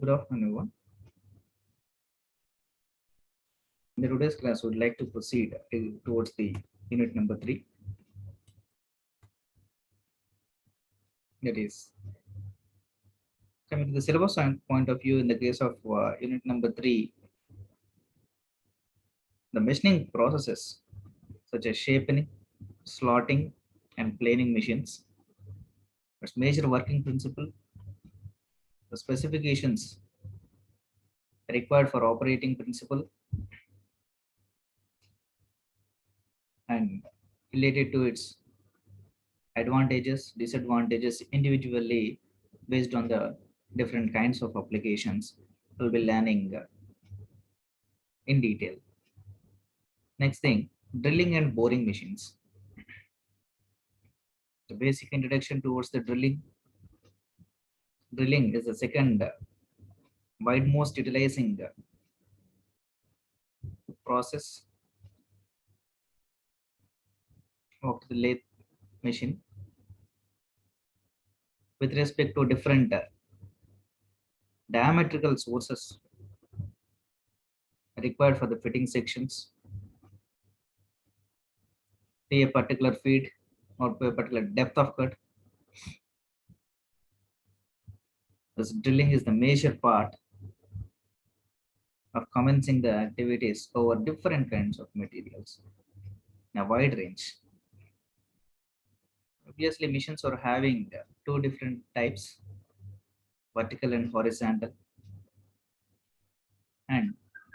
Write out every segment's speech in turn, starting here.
Good afternoon, everyone. In today's class, we would like to proceed towards the unit number 3. That is, coming to the syllabus point of view, in the case of unit number 3, the machining processes such as shaping, slotting, and planing machines. Its major working principle, the specifications required for operating principle, and related to its advantages, disadvantages individually based on the different kinds of applications. We'll be learning in detail. Next thing, drilling and boring machines. The basic introduction towards the drilling. Drilling is the second wide most utilizing process of the lathe machine with respect to different diametrical sources required for the fitting sections to a particular feed or to a particular depth of cut. This drilling is the major part of commencing the activities over different kinds of materials in a wide range. Obviously, machines are having two different types, vertical and horizontal, and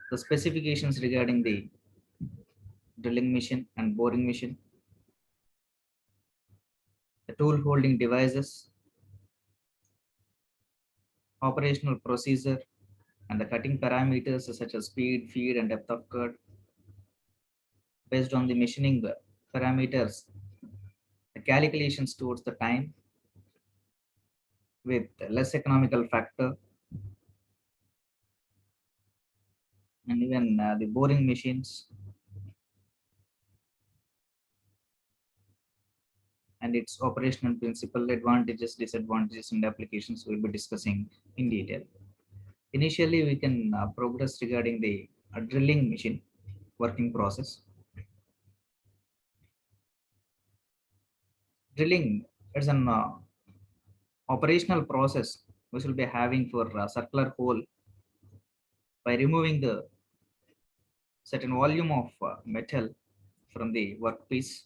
the specifications regarding the drilling machine and boring machine, the tool holding devices, operational procedure, and the cutting parameters such as speed, feed, and depth of cut. Based on the machining parameters, the calculations towards the time with less economical factor, and even the boring machines and its operational principle, advantages, disadvantages, and applications we'll be discussing in detail. Initially, we can progress regarding the drilling machine working process. Drilling is an operational process which will be having for a circular hole by removing the certain volume of metal from the workpiece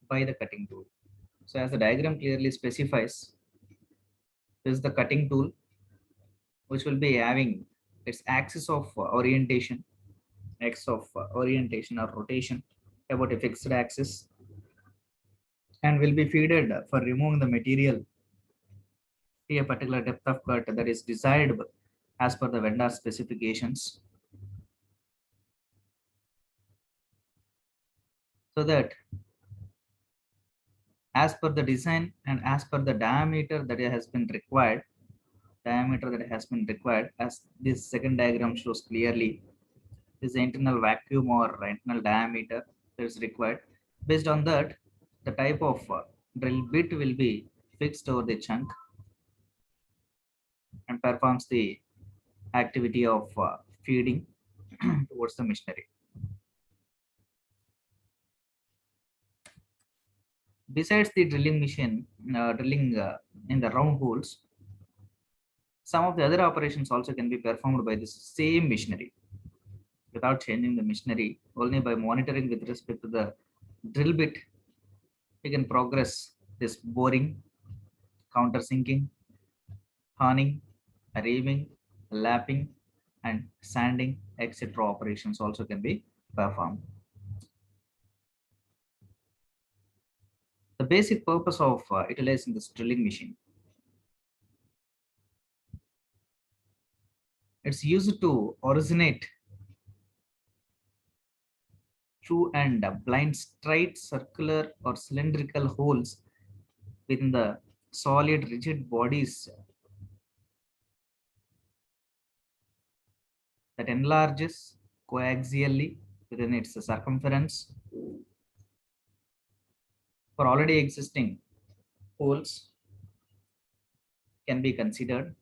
by the cutting tool. So as the diagram clearly specifies, this is the cutting tool which will be having its axis of orientation, x of orientation or rotation about a fixed axis, and will be feeded for removing the material to a particular depth of cut that is desired as per the vendor specifications, so that as per the design and as per the diameter that has been required, as this second diagram shows clearly, is the internal vacuum or internal diameter that is required. Based on that, the type of drill bit will be fixed over the chunk and performs the activity of feeding towards the machinery. Besides the drilling machine, drilling in the round holes, some of the other operations also can be performed by this same machinery without changing the machinery. Only by monitoring with respect to the drill bit, we can progress this boring, countersinking, honing, reaming, lapping, and sanding, etc. operations also can be performed. The basic purpose of utilizing this drilling machine, it's used to originate true and blind straight circular or cylindrical holes within the solid rigid bodies that enlarges coaxially within its circumference for already existing holes can be considered.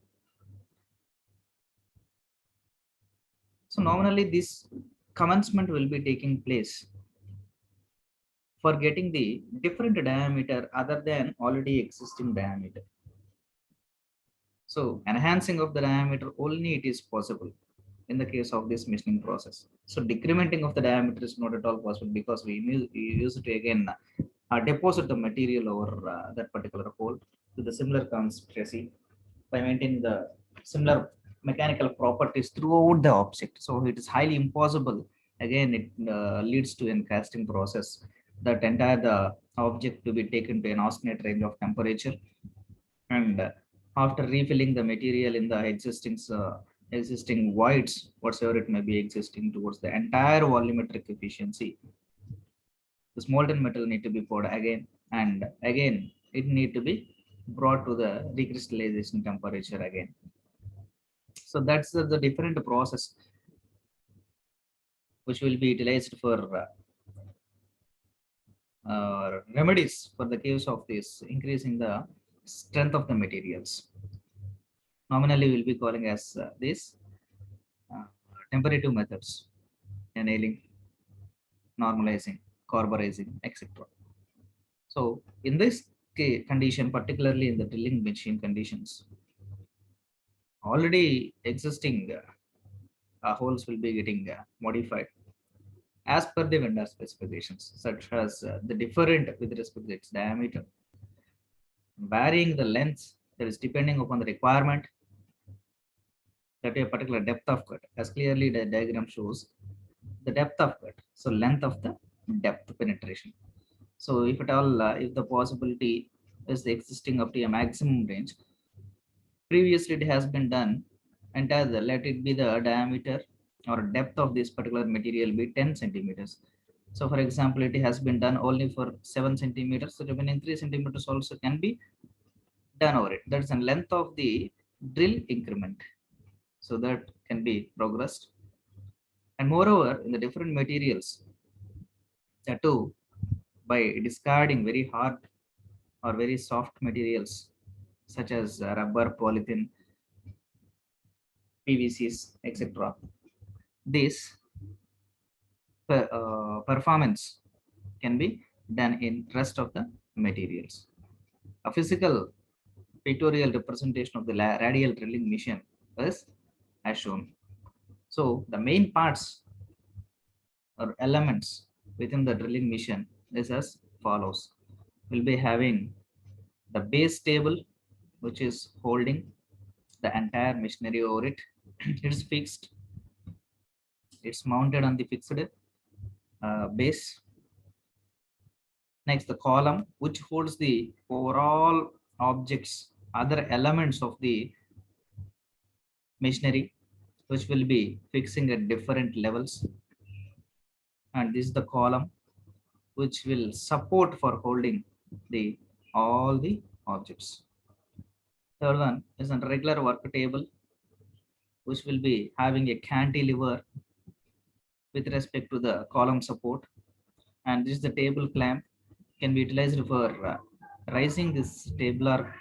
So nominally this commencement will be taking place for getting the different diameter other than already existing diameter. So enhancing of the diameter only it is possible in the case of this machining process. So decrementing of the diameter is not at all possible because we use it again deposit the material over that particular hole with the similar consistency by maintaining the similar mechanical properties throughout the object. So it is highly impossible. Again, it leads to a casting process that entire the object to be taken to an austenite range of temperature, and after refilling the material in the existing voids, whatsoever it may be existing towards the entire volumetric efficiency, this molten metal need to be poured again and again. It need to be brought to the recrystallization temperature again. So that's the different process which will be utilized for remedies for the case of this increasing the strength of the materials. Nominally, we'll be calling as this uh, temperative methods: annealing, normalizing, carburizing, etc. So in this condition, particularly in the drilling machine conditions, already existing holes will be getting modified as per the vendor specifications, such as the different with respect to its diameter, varying the lengths that is depending upon the requirement, that a particular depth of cut, as clearly the diagram shows the depth of cut. So length of the depth penetration. So if at all, if the possibility is existing up to a maximum range, previously it has been done entire let it be the diameter or depth of this particular material be 10 centimeters. So for example, it has been done only for 7 centimeters, so remaining 3 centimeters also can be done over it. That's the length of the drill increment, so that can be progressed. And moreover, in the different materials, that too, by discarding very hard or very soft materials such as rubber, polythene, PVCs, etc. This performance can be done in rest of the materials. A physical pictorial representation of the radial drilling machine is as shown. So the main parts or elements within the drilling machine is as follows. We'll be having the base table, which is holding the entire machinery over it. It's fixed. It's mounted on the fixed base. Next, the column, which holds the overall objects, other elements of the machinery, which will be fixing at different levels. And this is the column, which will support for holding the all the objects. Third one is a regular work table, which will be having a cantilever with respect to the column support. And this is the table clamp, can be utilized for raising this tabler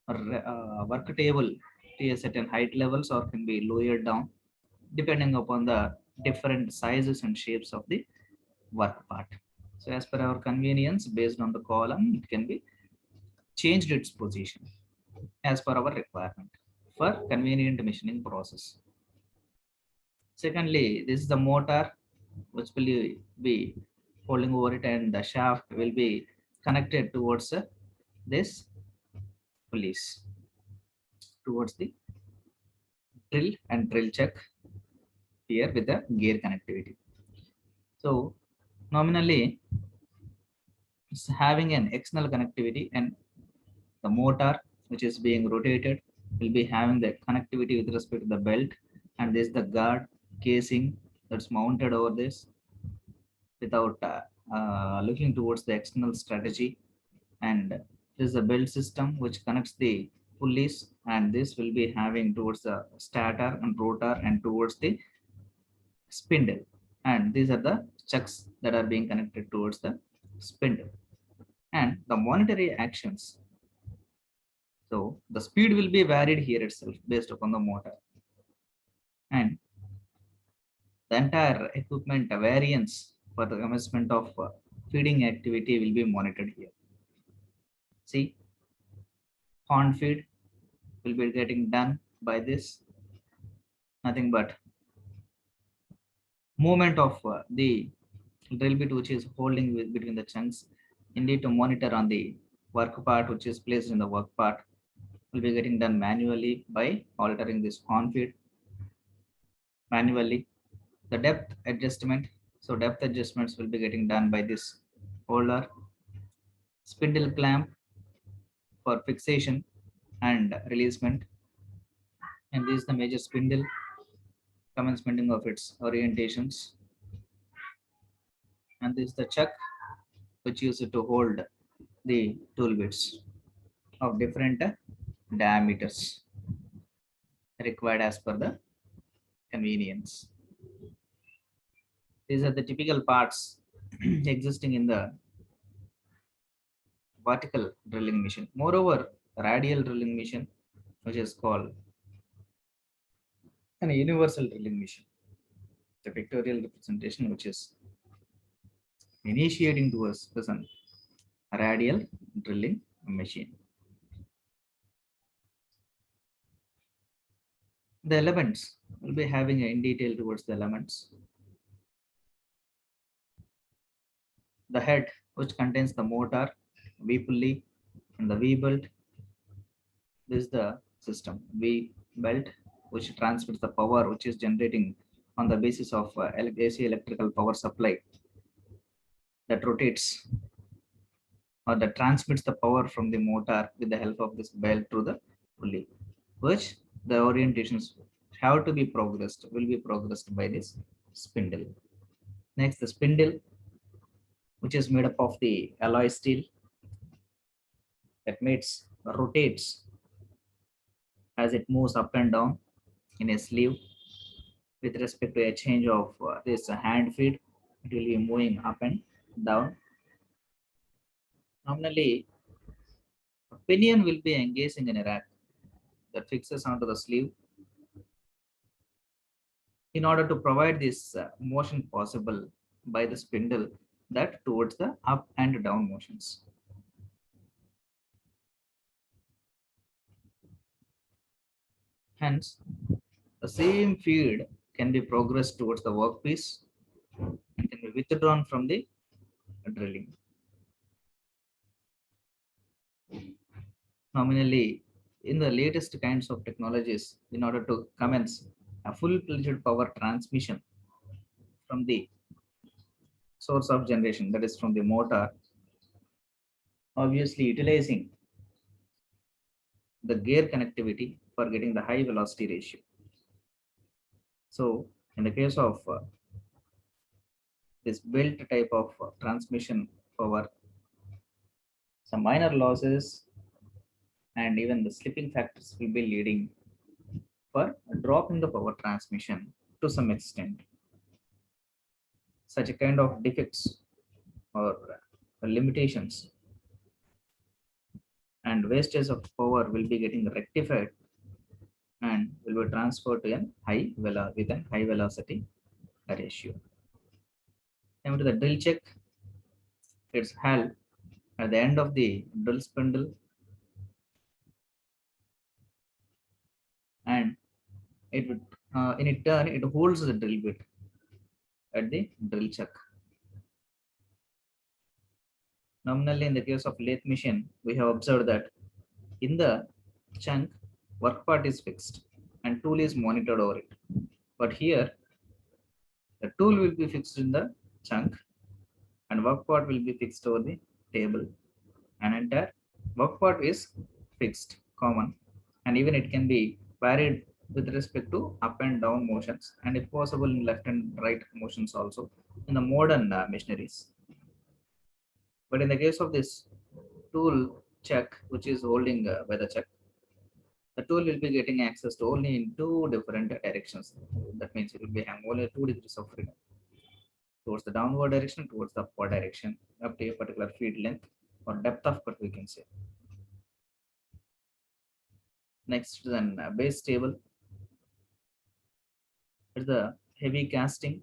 or work table to a certain height levels, or can be lowered down depending upon the different sizes and shapes of the work part. So as per our convenience, based on the column, it can be changed its position as per our requirement for convenient machining process. Secondly, this is the motor, which will be holding over it, and the shaft will be connected towards this pulleys towards the drill and drill check here with the gear connectivity. So nominally, it's having an external connectivity, and the motor, which is being rotated, will be having the connectivity with respect to the belt, and this is the guard casing that's mounted over this without looking towards the external strategy. And this is a belt system which connects the pulleys, and this will be having towards the stator and rotor and towards the spindle, and these are the chucks that are being connected towards the spindle. And the monetary actions, so the speed will be varied here itself based upon the motor, and The entire equipment variance for the commencement of feeding activity will be monitored here. See, horn feed will be getting done by this, nothing but movement of the drill bit which is holding between the chunks. Indeed, to monitor on the work part which is placed in the work part will be getting done manually by altering this horn feed manually. The depth adjustment, so depth adjustments will be getting done by this holder. Spindle clamp for fixation and releasement, and this is the major spindle commencement of its orientations, and this is the chuck which used to hold the tool bits of different diameters required as per the convenience. These are the typical parts existing in the vertical drilling machine. Moreover, radial drilling machine, which is called an universal drilling machine, the pictorial representation which is initiating towards the sun, radial drilling machine. The elements will be having in detail towards the elements. The head, which contains the motor, V pulley, and the V belt. This is the system V belt, which transmits the power which is generating on the basis of AC electrical power supply that rotates or that transmits the power from the motor with the help of this belt to the pulley, which the orientations have to be progressed, will be progressed by this spindle. Next, the spindle, which is made up of the alloy steel that rotates as it moves up and down in a sleeve. With respect to a change of this hand feed, it will be moving up and down. Nominally, a pinion will be engaging in a rack that fixes onto the sleeve in order to provide this motion possible by the spindle that towards the up and down motions. Hence, the same feed can be progressed towards the workpiece and can be withdrawn from the drilling. Nominally, in the latest kinds of technologies, in order to commence a full-fledged power transmission from the source of generation, that is from the motor, obviously utilizing the gear connectivity for getting the high velocity ratio. So, in the case of this belt type of transmission power, some minor losses and even the slipping factors will be leading for a drop in the power transmission to some extent. Such a kind of defects or limitations and wastage of power will be getting rectified and will be transferred to with a high velocity ratio. Coming to the drill check, it's held at the end of the drill spindle and it would in its turn it holds the drill bit at the drill chuck. Nominally, in the case of lathe machine, we have observed that in the chunk, work part is fixed and tool is monitored over it. But here, the tool will be fixed in the chunk and work part will be fixed over the table. An entire work part is fixed, common, and even it can be varied with respect to up and down motions, and if possible in left and right motions also in the modern machineries. But in the case of this tool chuck, which is holding by the chuck, the tool will be getting access to only in two different directions. That means it will be having only 2 degrees of freedom towards the downward direction, towards the upward direction, up to a particular feed length or depth of cut, we can say. Next, then base table is the heavy casting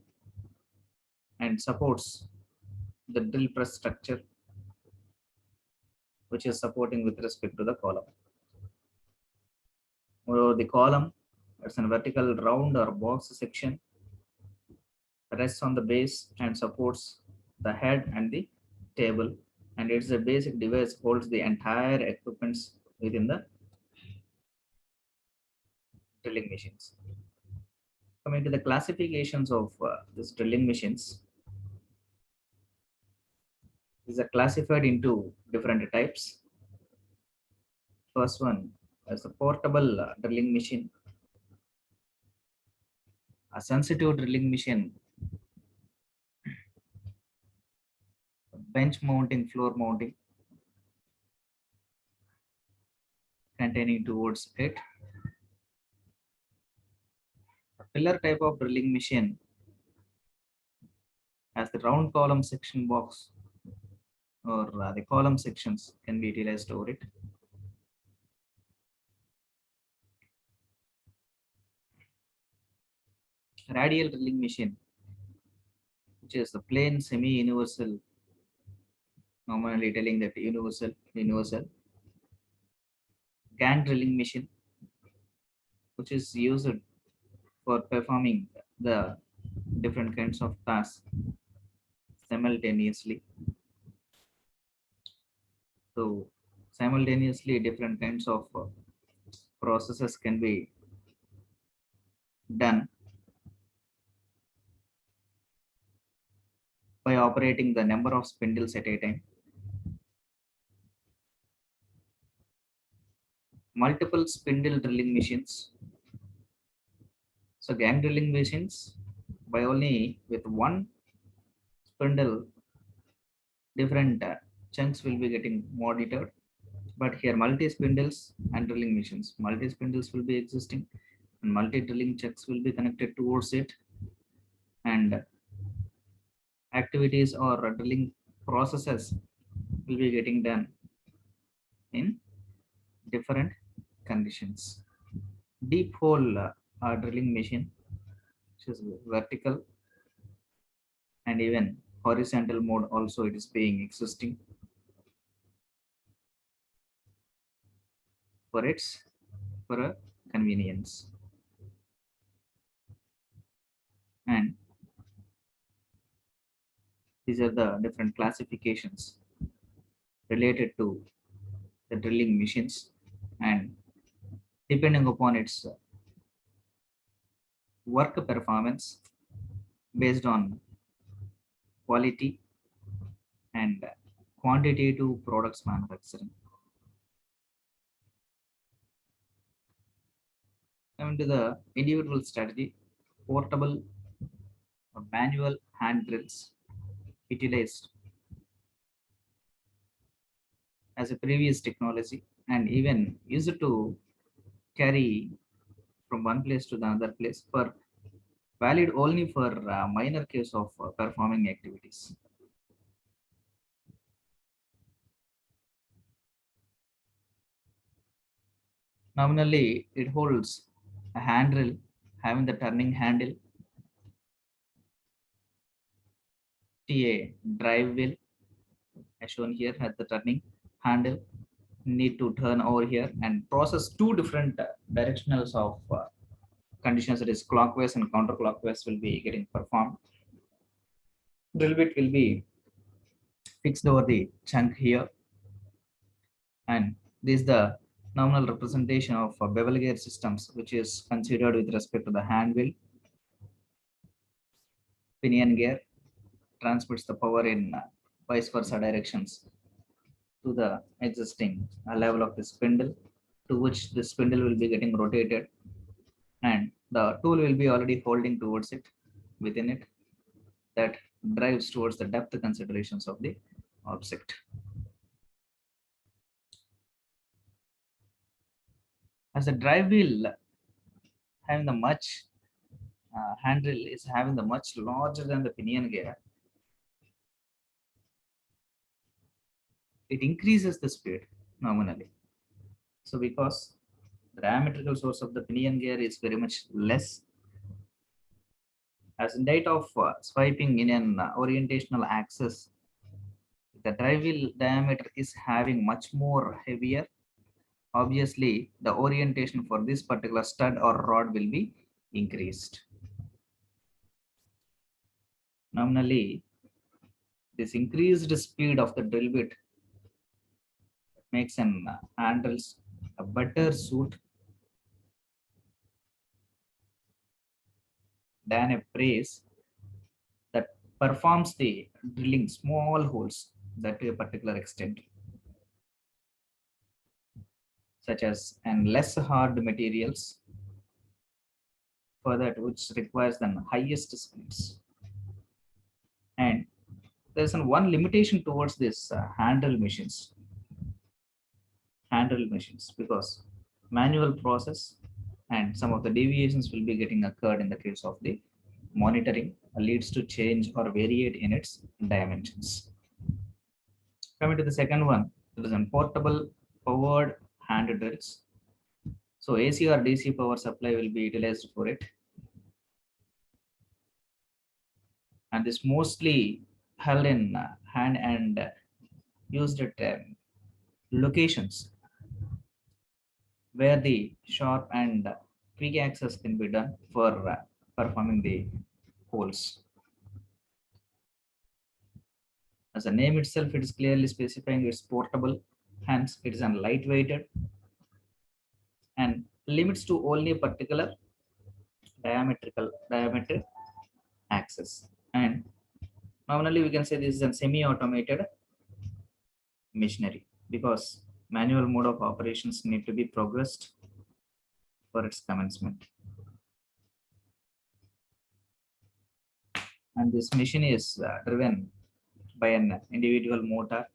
and supports the drill press structure, which is supporting with respect to the column. Moreover, the column, it's a vertical round or box section, rests on the base and supports the head and the table, and it's a basic device holds the entire equipments within the drilling machines. Coming to the classifications of this drilling machines, these are classified into different types. First one is a portable drilling machine, a sensitive drilling machine, bench mounting, floor mounting, containing towards it. A pillar type of drilling machine as the round column section box or the column sections can be utilized over it. Radial drilling machine, which is the plain semi-universal, normally telling that universal gang drilling machine, which is used for performing the different kinds of tasks simultaneously. So simultaneously different kinds of processes can be done by operating the number of spindles at a time. Multiple spindle drilling machines. So gang drilling machines, by only with one spindle, different chunks will be getting monitored. But here multi spindles and drilling machines, multi spindles will be existing and multi drilling chunks will be connected towards it, and activities or drilling processes will be getting done in different conditions. Deep hole drilling machine, which is vertical and even horizontal mode also it is being existing for its for a convenience. And these are the different classifications related to the drilling machines, and depending upon its work performance based on quality and quantitative products manufacturing. Coming to the individual strategy, portable or manual hand drills utilized as a previous technology and even used to carry from one place to the other place for valid only for minor case of performing activities. Nominally, it holds a handrail having the turning handle, a drive wheel as shown here at the turning handle, need to turn over here and process two different directionals of conditions, that is clockwise and counterclockwise will be getting performed. Drill bit will be fixed over the chunk here, and this is the nominal representation of bevel gear systems, which is considered with respect to the hand wheel. Pinion gear transmits the power in vice versa directions to the existing level of the spindle, to which the spindle will be getting rotated, and the tool will be already holding towards it within it, that drives towards the depth considerations of the object. As the drive wheel having the much handle is having the much larger than the pinion gear, it increases the speed nominally. So because the diametrical source of the pinion gear is very much less, As in date of swiping in an orientational axis, the drive wheel diameter is having much more heavier. Obviously, the orientation for this particular stud or rod will be increased. Nominally, this increased speed of the drill bit makes an handles a better suit than a brace that performs the drilling small holes that to a particular extent, such as and less hard materials for that which requires the highest speeds. And there's one limitation towards this handle machines, because manual process and some of the deviations will be getting occurred in the case of the monitoring leads to change or variate in its dimensions. Coming to the second one, there is a portable powered hand drills. So AC or DC power supply will be utilized for it. And this mostly held in hand and used at locations where the sharp and quick access can be done for performing the holes. As the name itself, it is clearly specifying it's portable, hence it is a lightweighted and limits to only a particular diameter axis. And normally we can say this is a semi-automated machinery because manual mode of operations need to be progressed for its commencement. And this machine is driven by an individual motor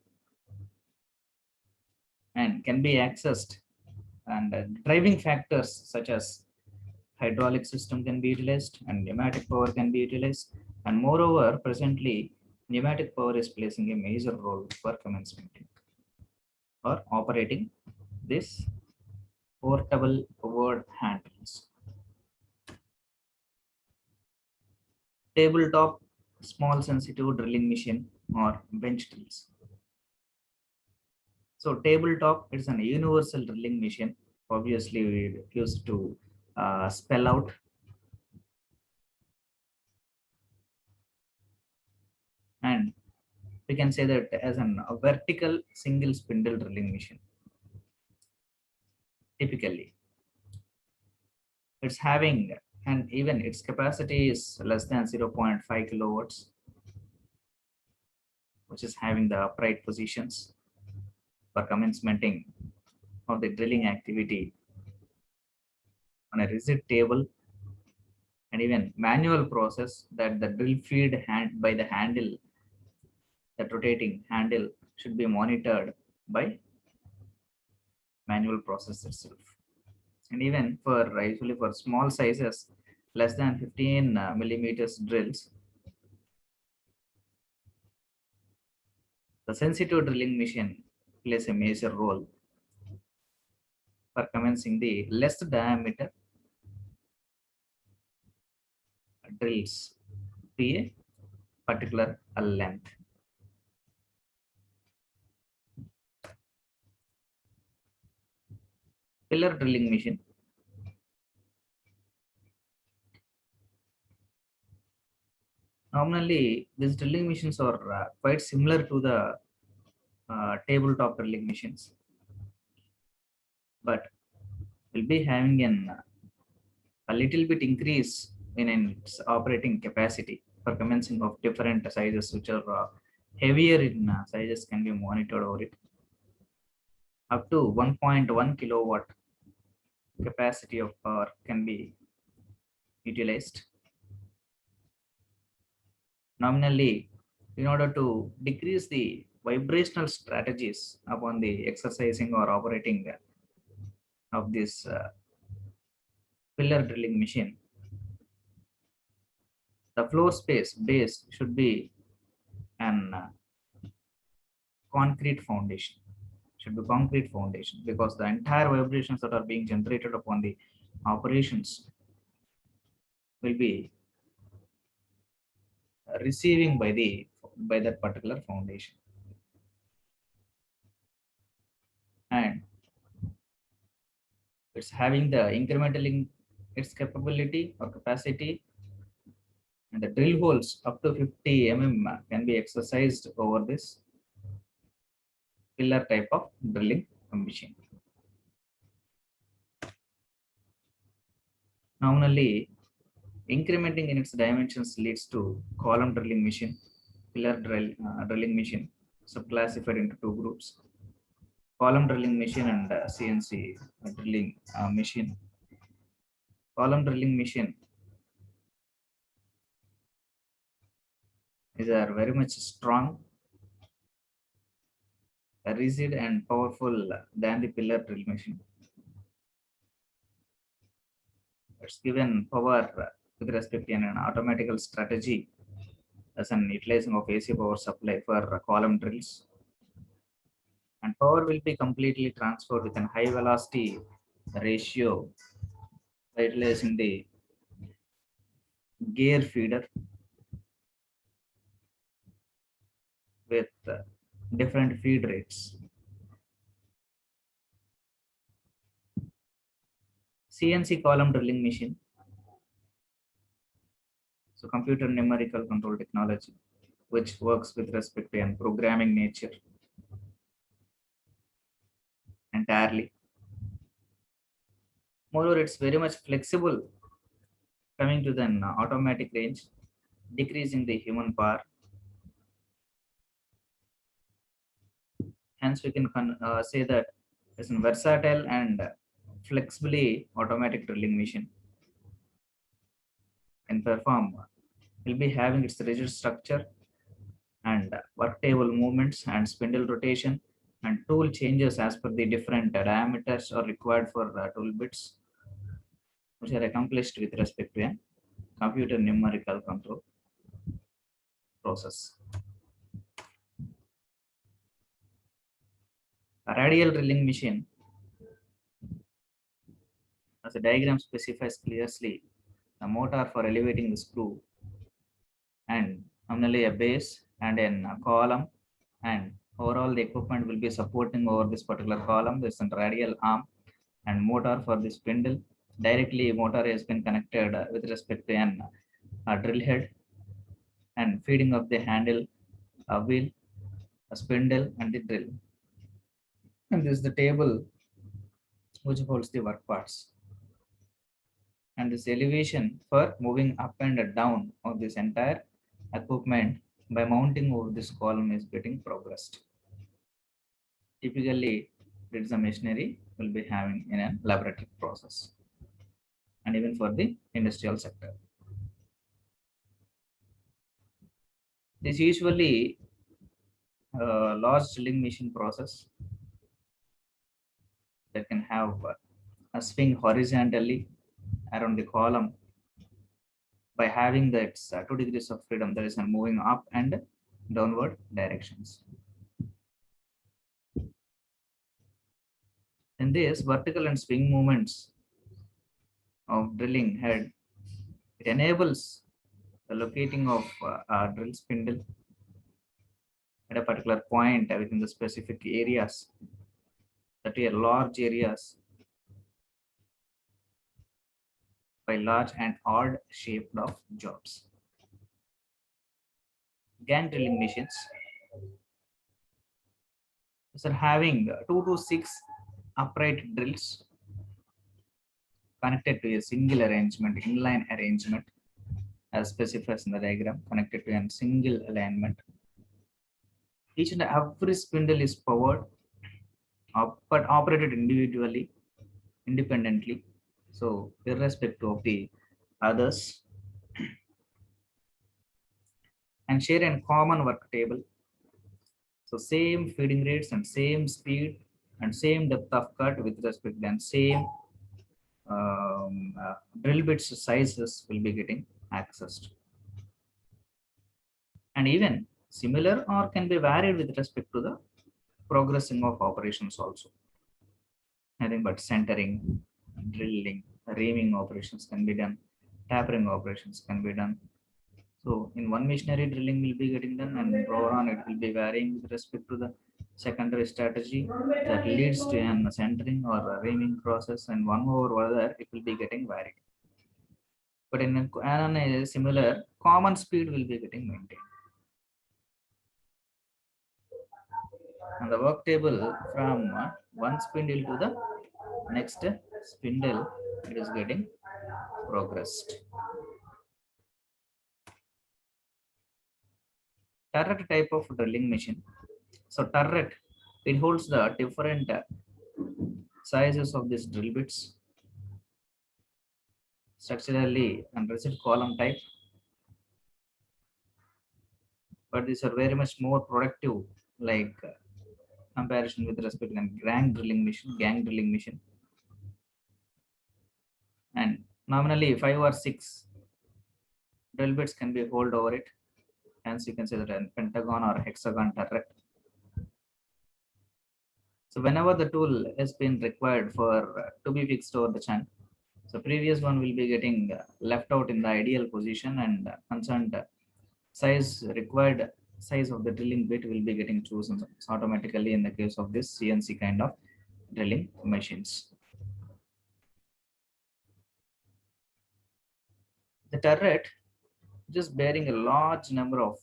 and can be accessed, and driving factors such as hydraulic system can be utilized and pneumatic power can be utilized, and moreover presently pneumatic power is placing a major role for commencement or operating this portable powered hand drills. Tabletop small sensitive drilling machine or bench drills. So tabletop is an universal drilling machine. Obviously, we used to spell out. And we can say that as a vertical single spindle drilling machine. Typically, it's having, and even its capacity is less than 0.5 kilowatts, which is having the upright positions for commencementing of the drilling activity on a rigid table, and even manual process that the drill feed hand by the handle, that rotating handle should be monitored by manual process itself. And even for usually for small sizes less than 15 millimeters drills, the sensitive drilling machine plays a major role for commencing the less diameter drills to a particular length. Pillar drilling machine. Normally, these drilling machines are quite similar to the tabletop drilling machines, but will be having a little bit increase in its operating capacity for commencing of different sizes, which are heavier in sizes can be monitored over it. Up to 1.1 kilowatt capacity of power can be utilized. Nominally, in order to decrease the vibrational strategies upon the exercising or operating of this pillar drilling machine, the floor space base should be an concrete foundation. Should be concrete foundation, because the entire vibrations that are being generated upon the operations will be receiving by that particular foundation. And it's having the incremental in its capability or capacity, and the drill holes up to 50 can be exercised over this pillar type of drilling machine. Nominally, incrementing in its dimensions leads to column drilling machine, drilling machine, subclassified into two groups: column drilling machine and CNC drilling machine. Column drilling machine is very much strong, rigid, and powerful than the pillar drill machine. It's given power with respect to an automatical strategy as an utilizing of AC power supply for column drills, and power will be completely transferred with a high velocity ratio by utilizing the gear feeder with different feed rates. CNC column drilling machine, so computer numerical control technology, which works with respect to an programming nature entirely. Moreover, it's very much flexible coming to the automatic range, decreasing the human power. Hence, we can say that it's a versatile and flexibly automatic drilling machine can perform, will be having its rigid structure and work table movements and spindle rotation and tool changes as per the different diameters are required for tool bits, which are accomplished with respect to a computer numerical control process. A radial drilling machine, as the diagram specifies clearly, the motor for elevating the screw and nominally a base and a column, and overall the equipment will be supporting over this particular column. There's a radial arm and motor for the spindle. Directly motor has been connected with respect to an drill head and feeding of the handle, a wheel, a spindle, and the drill. And this is the table which holds the work parts. And this elevation for moving up and down of this entire equipment by mounting over this column is getting progressed. Typically, it is a machinery will be having in a laboratory process and even for the industrial sector. This usually large drilling machine process that can have a swing horizontally around the column by having that 2 degrees of freedom, that is moving up and downward directions. In this vertical and swing movements of drilling head, it enables the locating of a drill spindle at a particular point within the specific areas, that are large areas by large and odd shaped of jobs. Gang drilling machines are having 2 to 6 upright drills connected to a single arrangement, inline arrangement, as specified in the diagram, connected to a single alignment. Each and every spindle is powered but operated individually, independently. So, irrespective of the others, and share a common work table. So, same feeding rates and same speed and same depth of cut with respect and same drill bits sizes will be getting accessed. And even similar or can be varied with respect to the progressing of operations also. Nothing but centering, drilling, reaming operations can be done, tapering operations can be done. So in one machinery, drilling will be getting done, and over on it will be varying with respect to the secondary strategy that leads to an centering or a reaming process, and one over other it will be getting varied. But in a similar common speed will be getting maintained. And the work table from one spindle to the next spindle, it is getting progressed. Turret type of drilling machine. So turret, it holds the different sizes of these drill bits, structurally and rigid column type, but these are very much more productive, like comparison with respect to gang drilling machine, and nominally 5 or 6 drill bits can be hold over it. Hence, you can say that a pentagon or hexagon turret. So whenever the tool has been required for to be fixed over the channel, so previous one will be getting left out in the ideal position, and concerned required size of the drilling bit will be getting chosen automatically in the case of this CNC kind of drilling machines. The turret just bearing a large number of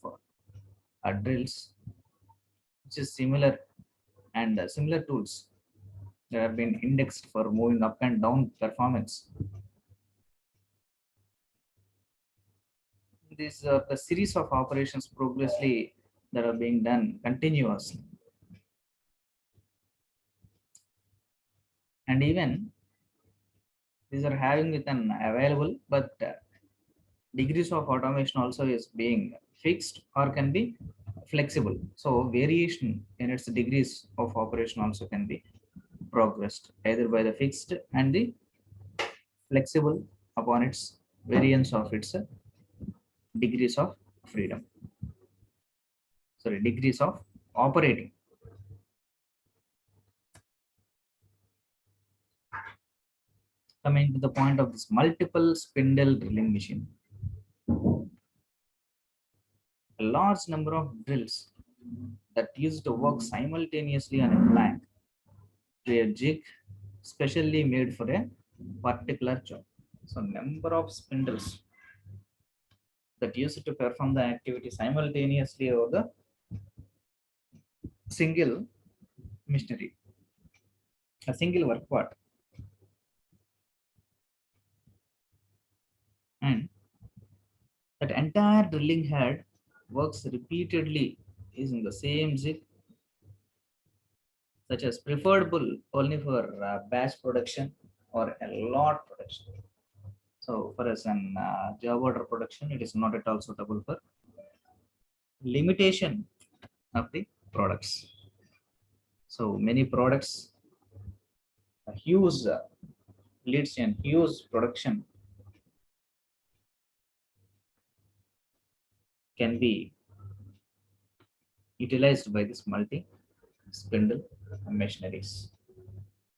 drills, which is similar, and similar tools that have been indexed for moving up and down performance. These are the series of operations progressively that are being done continuously. And even these are having with an available, but degrees of automation also is being fixed or can be flexible. So variation in its degrees of operation also can be progressed either by the fixed and the flexible upon its variance of its degrees of freedom. Sorry, degrees of operating. Coming to the point of this multiple spindle drilling machine, a large number of drills that used to work simultaneously on a plank to a jig specially made for a particular job. So number of spindles that used to perform the activity simultaneously over the single machinery, a single work part. And that entire drilling head works repeatedly using the same jig, such as preferable only for batch production or a lot production. So for us an job order production, it is not at all suitable for limitation of the products. So many products, a huge leads and huge production can be utilized by this multi spindle machineries.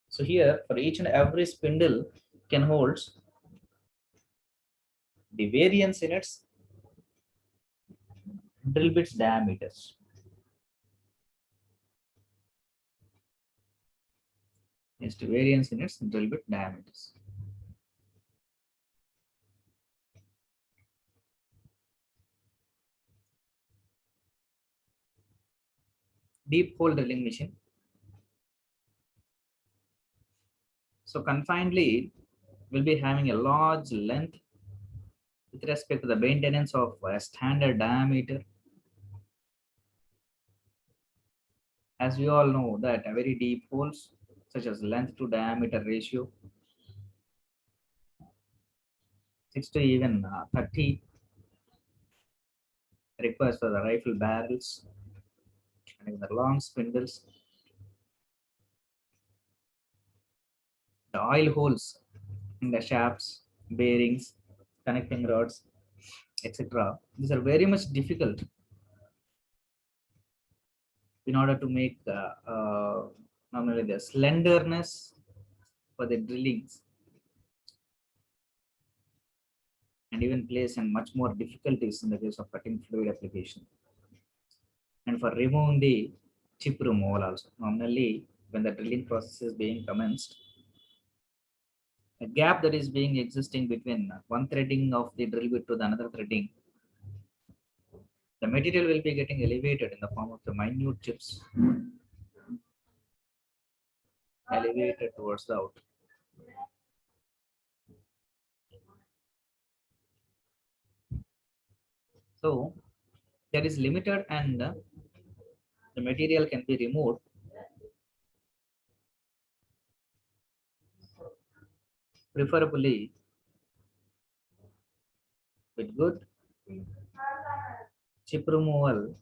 So here for each and every spindle can hold the variance in its drill bits diameters. Is the variance in its drill bit diameters. Deep hole drilling machine. So confined lead will be having a large length with respect to the maintenance of a standard diameter. As we all know that a very deep holes such as length to diameter ratio 6 to even 30 requires for the rifle barrels and the long spindles. The oil holes in the shafts, bearings, connecting rods, etc. These are very much difficult in order to make not only the slenderness, for the drillings and even place and much more difficulties in the case of cutting fluid application. And for removing the chip removal also, normally when the drilling process is being commenced, a gap that is being existing between one threading of the drill bit to the another threading, the material will be getting elevated in the form of the minute chips elevated towards the out. So that is limited, and the material can be removed preferably with good chip removal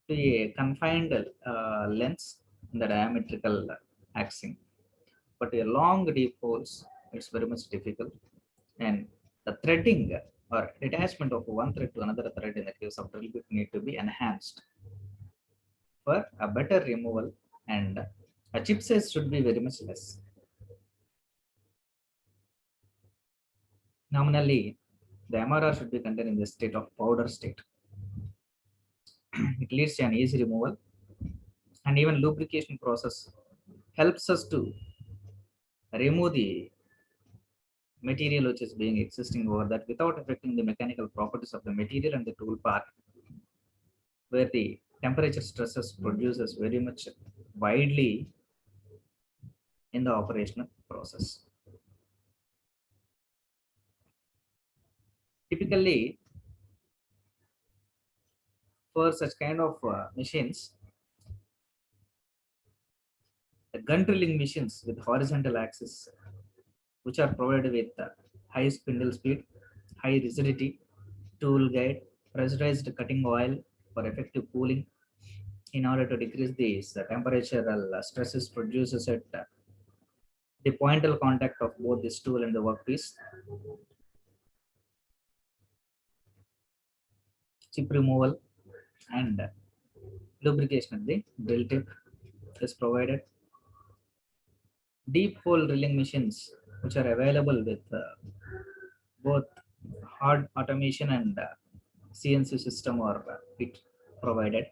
to a confined lens in the diametrical axing. But a long deep holes, it's very much difficult. And the threading or detachment of one thread to another thread in the case of drill bit need to be enhanced for a better removal, and a chip size should be very much less. Nominally, the MRR should be contained in the state of powder state. It leads to an easy removal, and even lubrication process helps us to remove the material which is being existing over that without affecting the mechanical properties of the material and the tool part, where the temperature stresses produces very much widely in the operational process. Typically, for such kind of machines, the gun drilling machines with horizontal axis, which are provided with high spindle speed, high rigidity, tool guide, pressurized cutting oil for effective cooling in order to decrease these temperatural stresses produces at the pointal contact of both the tool and the workpiece. Chip removal and lubrication of the drill tip is provided. Deep hole drilling machines, which are available with both hard automation and CNC system, or it provided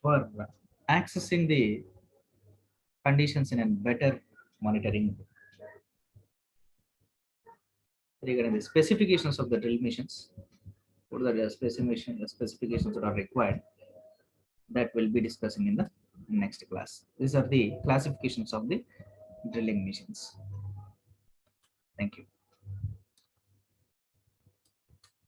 for accessing the conditions in a better monitoring. Regarding the specifications of the drill machines, what are the specifications that are required, that will be discussing in the next class. These are the classifications of the drilling machines. Thank you.